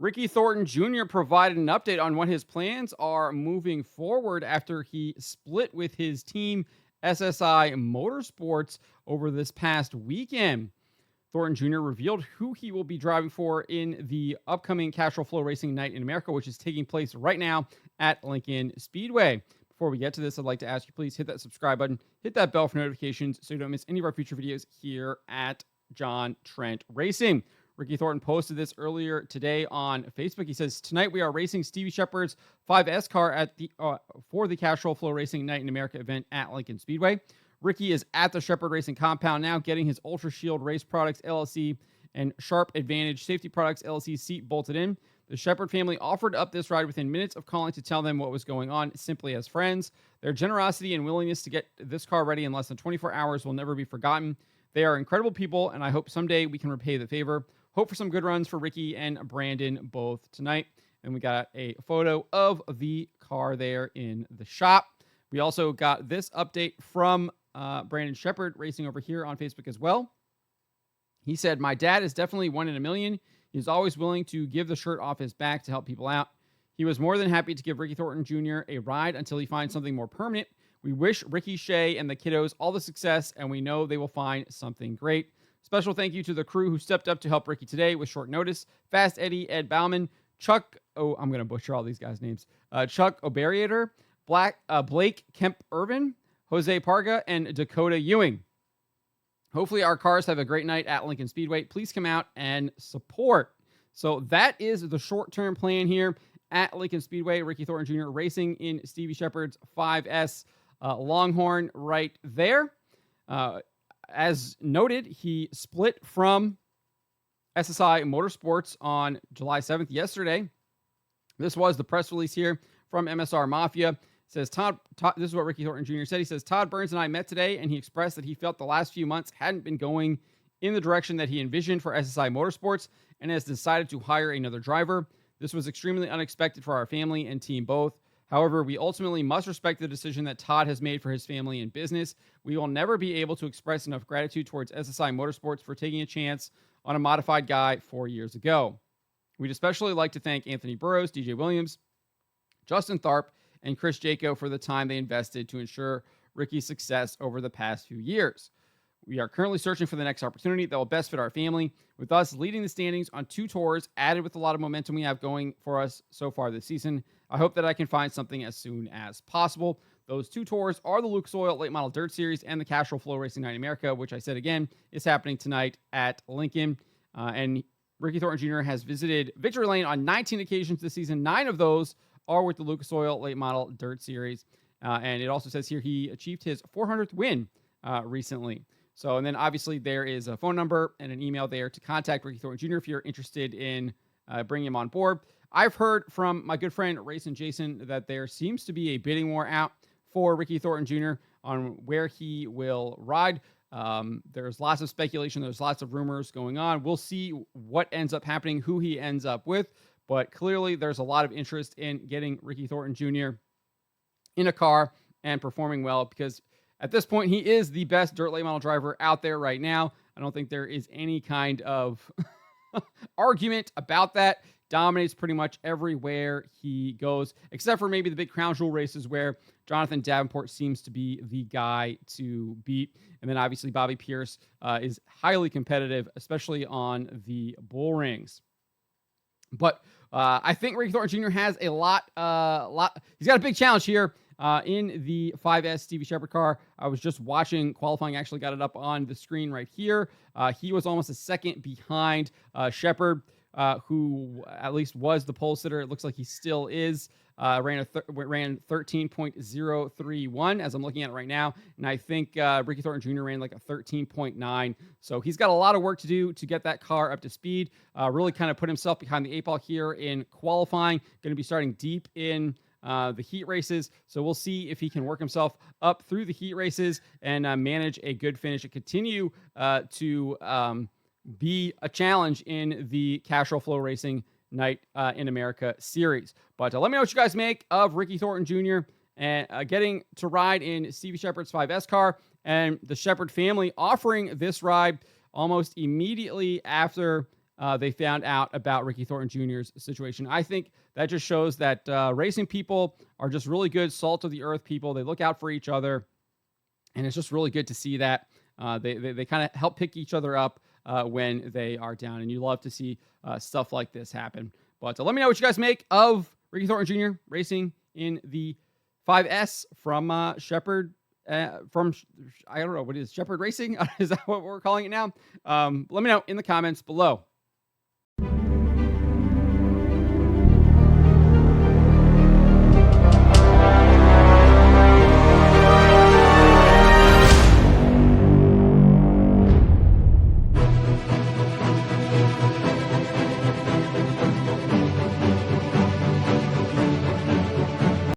Ricky Thornton Jr. provided an update on what his plans are moving forward after he split with his team, SSI Motorsports, over this past weekend. Thornton Jr. revealed who he will be driving for in the upcoming Castrol FloRacing Night in America, which is taking place right now at Lincoln Speedway. Before we get to this, I'd like to ask you, please hit that subscribe button, hit that bell for notifications so you don't miss any of our future videos here at John Trent Racing. Ricky Thornton posted this earlier today on Facebook. He says, tonight we are racing Stevie Sheppard's 5S car at the for the Castrol FloRacing Night in America event at Lincoln Speedway. Ricky is at the Shepard Racing compound now, getting his Ultra Shield Race Products LLC and Sharp Advantage Safety Products LLC seat bolted in. The Shepard family offered up this ride within minutes of calling to tell them what was going on, simply as friends. Their generosity and willingness to get this car ready in less than 24 hours will never be forgotten. They are incredible people, and I hope someday we can repay the favor. Hope for some good runs for Ricky and Brandon both tonight. And we got a photo of the car there in the shop. We also got this update from Brandon Shepard racing over here on Facebook as well. He said, my dad is definitely one in a million. He's always willing to give the shirt off his back to help people out. He was more than happy to give Ricky Thornton Jr. a ride until he finds something more permanent. We wish Ricky, Shay, and the kiddos all the success, and we know they will find something great. Special thank you to the crew who stepped up to help Ricky today with short notice. Fast Eddie, Ed Bauman, Chuck, I'm going to butcher all these guys' names. Chuck Oberiator, Blake Kemp Irvin, Jose Parga, and Dakota Ewing. Hopefully our cars have a great night at Lincoln Speedway. Please come out and support. So that is the short-term plan here at Lincoln Speedway. Ricky Thornton Jr. racing in Stevie Sheppard's 5S Longhorn right there. As noted, he split from SSI Motorsports on July 7th yesterday. This was the press release here from MSR Mafia. It says, Todd, this is what Ricky Thornton Jr. said. He says, Todd Burns and I met today, and he expressed that he felt the last few months hadn't been going in the direction that he envisioned for SSI Motorsports and has decided to hire another driver. This was extremely unexpected for our family and team both. However, we ultimately must respect the decision that Todd has made for his family and business. We will never be able to express enough gratitude towards SSI Motorsports for taking a chance on a modified guy 4 years ago. We'd especially like to thank Anthony Burrows, DJ Williams, Justin Tharp, and Chris Jaco for the time they invested to ensure Ricky's success over the past few years. We are currently searching for the next opportunity that will best fit our family, with us leading the standings on 2 tours, added with a lot of momentum we have going for us so far this season. I hope that I can find something as soon as possible. Those 2 tours are the Lucas Oil Late Model Dirt Series and the Castrol FloRacing Night in America, which I said again is happening tonight at Lincoln. And Ricky Thornton Jr. has visited Victory Lane on 19 occasions this season. 9 of those are with the Lucas Oil Late Model Dirt Series. And it also says here he achieved his 400th win recently. So, and then obviously there is a phone number and an email there to contact Ricky Thornton Jr. if you're interested in bringing him on board. I've heard from my good friend Racing Jason that there seems to be a bidding war out for Ricky Thornton Jr. on where he will ride. There's lots of speculation. There's lots of rumors going on. We'll see what ends up happening, who he ends up with. But clearly there's a lot of interest in getting Ricky Thornton Jr. in a car and performing well, because at this point he is the best dirt late model driver out there right now. I don't think there is any kind of argument about that. Dominates pretty much everywhere he goes, except for maybe the big crown jewel races where Jonathan Davenport seems to be the guy to beat. And then obviously Bobby Pierce is highly competitive, especially on the bull rings. But I think Ricky Thornton Jr. has a lot. He's got a big challenge here in the 5S Stevie Sheppard car. I was just watching qualifying. Actually got it up on the screen right here. He was almost a second behind Shepard, who at least was the pole sitter. It looks like he still is. Ran 13.031 as I'm looking at it right now. And I think Ricky Thornton Jr. ran like a 13.9. So he's got a lot of work to do to get that car up to speed. Really kind of put himself behind the 8 ball here in qualifying. Going to be starting deep in the heat races. So we'll see if he can work himself up through the heat races and manage a good finish and continue to be a challenge in the Castrol FloRacing Night in America series. But let me know what you guys make of Ricky Thornton Jr. and getting to ride in Stevie Sheppard's 5S car, and the Shepard family offering this ride almost immediately after they found out about Ricky Thornton Jr.'s situation. I think that just shows that racing people are just really good, salt of the earth people. They look out for each other, and it's just really good to see that. They kind of help pick each other up when they are down, and you love to see stuff like this happen. But let me know what you guys make of Ricky Thornton Jr. racing in the 5S from Shepard. From, I don't know, what is Shepard Racing? Is that what we're calling it now? Let me know in the comments below.